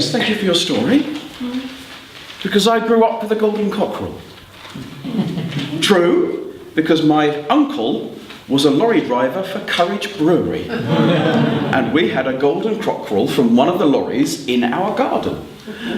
yes, thank you for your story. Because I grew up with a golden cockerel. True, because my uncle was a lorry driver for Courage Brewery. And we had a golden cockerel from one of the lorries in our garden.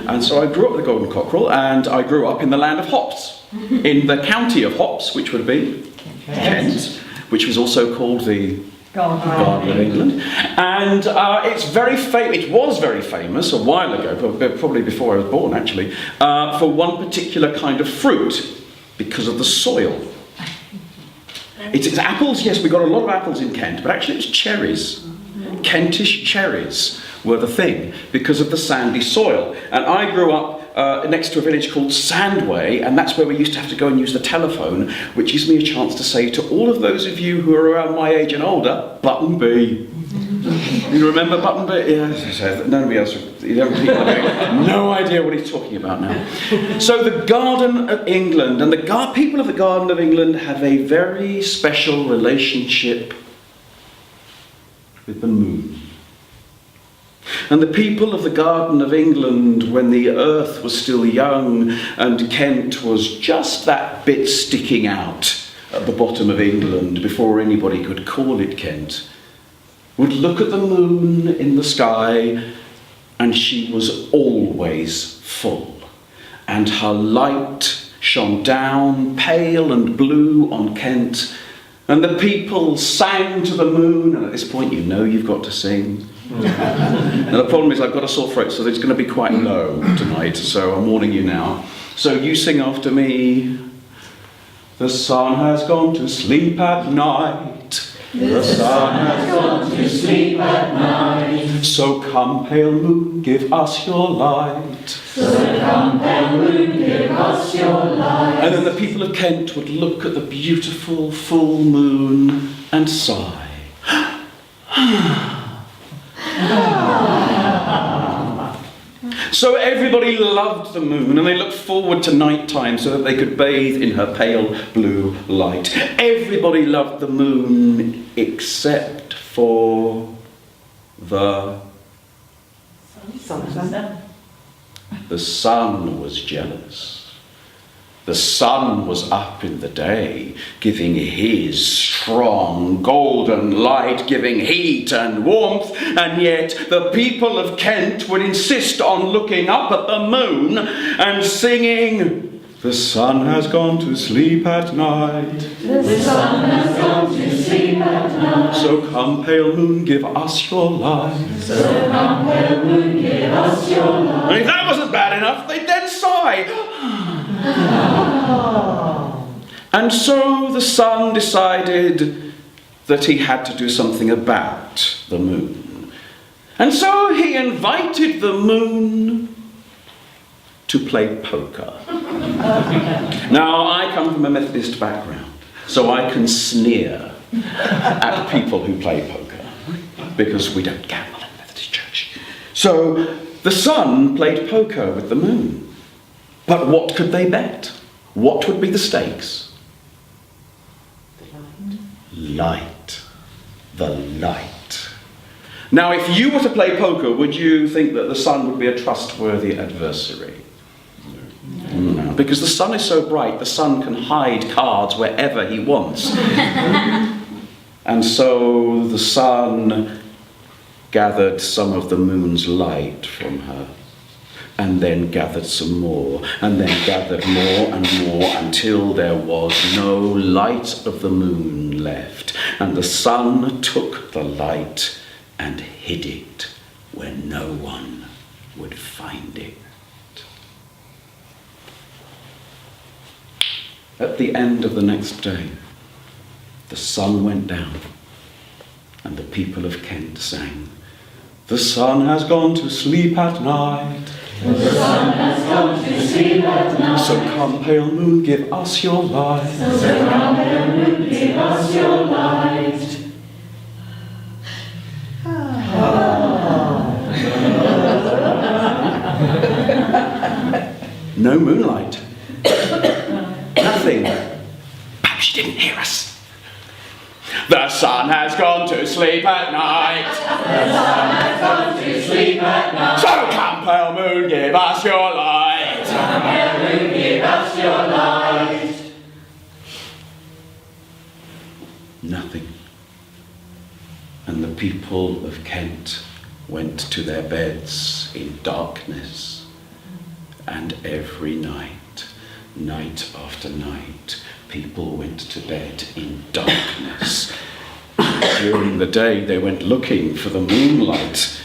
And so I grew up with a golden cockerel, and I grew up in the land of hops, in the county of hops, which would be Kent, which was also called the Garden of England. And it was very famous a while ago, probably before I was born actually, for one particular kind of fruit, because of the soil. It's apples, yes, we got a lot of apples in Kent, but actually it's cherries. Kentish cherries were the thing, because of the sandy soil. And I grew up next to a village called Sandway, and that's where we used to have to go and use the telephone, which gives me a chance to say to all of those of you who are around my age and older, Button B. You remember Button B? Yeah, nobody else. Young people are going, no idea what he's talking about now. So the Garden of England, and the people of the Garden of England have a very special relationship with the moon. And the people of the Garden of England, when the earth was still young and Kent was just that bit sticking out at the bottom of England before anybody could call it Kent, would look at the moon in the sky, and she was always full, and her light shone down pale and blue on Kent, and the people sang to the moon. And at this point, you know you've got to sing. And the problem is I've got a sore throat, so it's going to be quite low tonight, so I'm warning you now. So you sing after me. The sun has gone to sleep at night. The sun has gone to sleep at night. So come, pale moon, give us your light. So come, pale moon, give us your light. And then the people of Kent would look at the beautiful full moon and sigh. So everybody loved the moon, and they looked forward to night time so that they could bathe in her pale blue light. Everybody loved the moon except for the sun. The sun was jealous. The sun was up in the day, giving his strong golden light, giving heat and warmth, and yet the people of Kent would insist on looking up at the moon and singing, the sun has gone to sleep at night. The sun has gone to sleep at night. So come, pale moon, give us your light. So come, pale moon, give us your light. And if that wasn't bad enough, they'd then sigh. And so the sun decided that he had to do something about the moon. And so he invited the moon to play poker. Now, I come from a Methodist background, so I can sneer at people who play poker, because we don't gamble in the Methodist Church. So the sun played poker with the moon. But what could they bet? What would be the stakes? Light. The light. Now, if you were to play poker, would you think that the sun would be a trustworthy adversary? No, because the sun is so bright, the sun can hide cards wherever he wants. And so the sun gathered some of the moon's light from her, and then gathered some more, and then gathered more and more, until there was no light of the moon left. And the sun took the light and hid it where no one would find it. At the end of the next day, the sun went down, and the people of Kent sang, the sun has gone to sleep at night. The sun has gone to sleep at night. So come, pale moon, give us your light. So come, pale moon, give us your light. No moonlight. Nothing. Perhaps she didn't hear us. The sun has gone to sleep at night. The sun has gone to sleep at night. So come, pale moon, give us your light. Come, pale moon, give us your light. Nothing. And the people of Kent went to their beds in darkness. And every night, night after night, people went to bed in darkness. During the day, they went looking for the moonlight.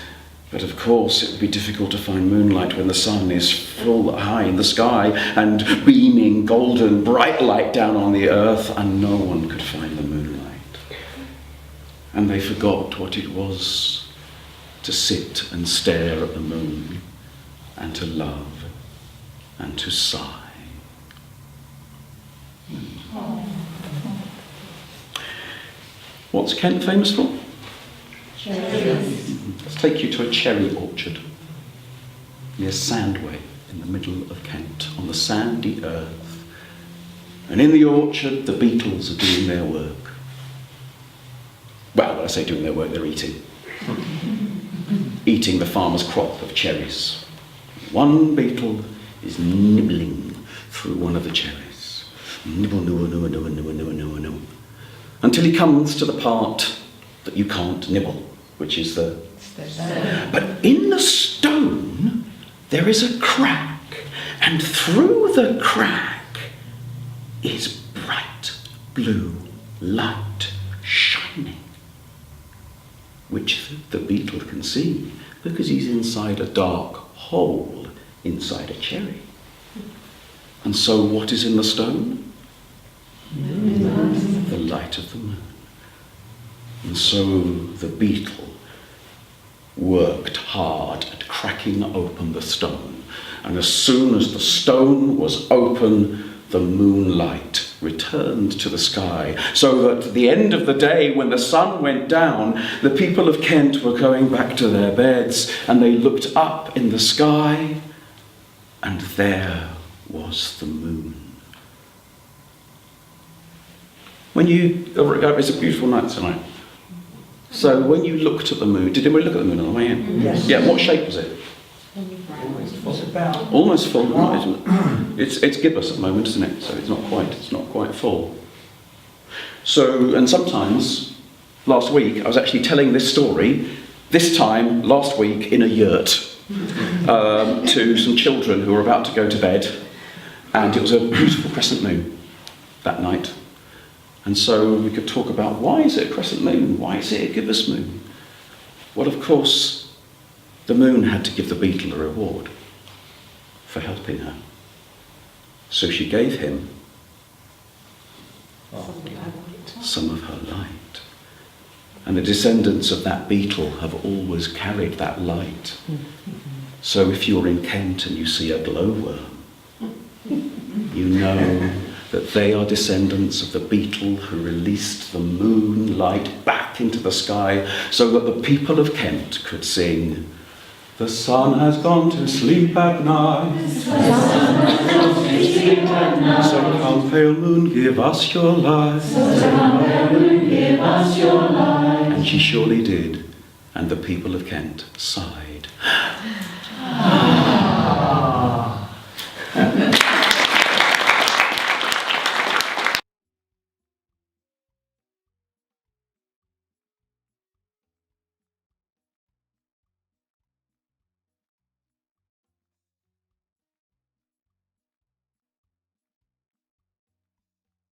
But of course, it would be difficult to find moonlight when the sun is full high in the sky and beaming golden bright light down on the earth, and no one could find the moonlight. And they forgot what it was to sit and stare at the moon and to love and to sigh. What's Kent famous for? Cherries. Let's take you to a cherry orchard near Sandway in the middle of Kent on the sandy earth. And in the orchard, the beetles are doing their work. Well, when I say doing their work, they're eating. Eating the farmer's crop of cherries. One beetle is nibbling through one of the cherries. Nibble, nibble, nibble, nibble, nibble, nibble, nibble, nibble. Until he comes to the part that you can't nibble, which is the... But in the stone, there is a crack, and through the crack is bright blue light shining, which the beetle can see because he's inside a dark hole inside a cherry. And so what is in the stone? The light of the moon. And so the beetle worked hard at cracking open the stone. And as soon as the stone was open, the moonlight returned to the sky, so that at the end of the day, when the sun went down, the people of Kent were going back to their beds, and they looked up in the sky, and there was the moon. It's a beautiful night tonight. So when you looked at the moon, did anybody look at the moon on the way in? Yes. Yeah, what shape was it? What's it about? Almost full, isn't it? It's gibbous at the moment, isn't it? So it's not quite full. So, and sometimes, last week, I was actually telling this story, this time, last week, in a yurt, to some children who were about to go to bed, and it was a beautiful crescent moon that night. And so we could talk about, why is it a crescent moon? Why is it a gibbous moon? Well, of course, the moon had to give the beetle a reward for helping her. So she gave him some of her light. And the descendants of that beetle have always carried that light. So if you're in Kent and you see a glowworm, you know that they are descendants of the beetle who released the moonlight back into the sky so that the people of Kent could sing, "The sun has gone to sleep at night. So come, pale moon, give us your light." And she surely did, and the people of Kent sighed.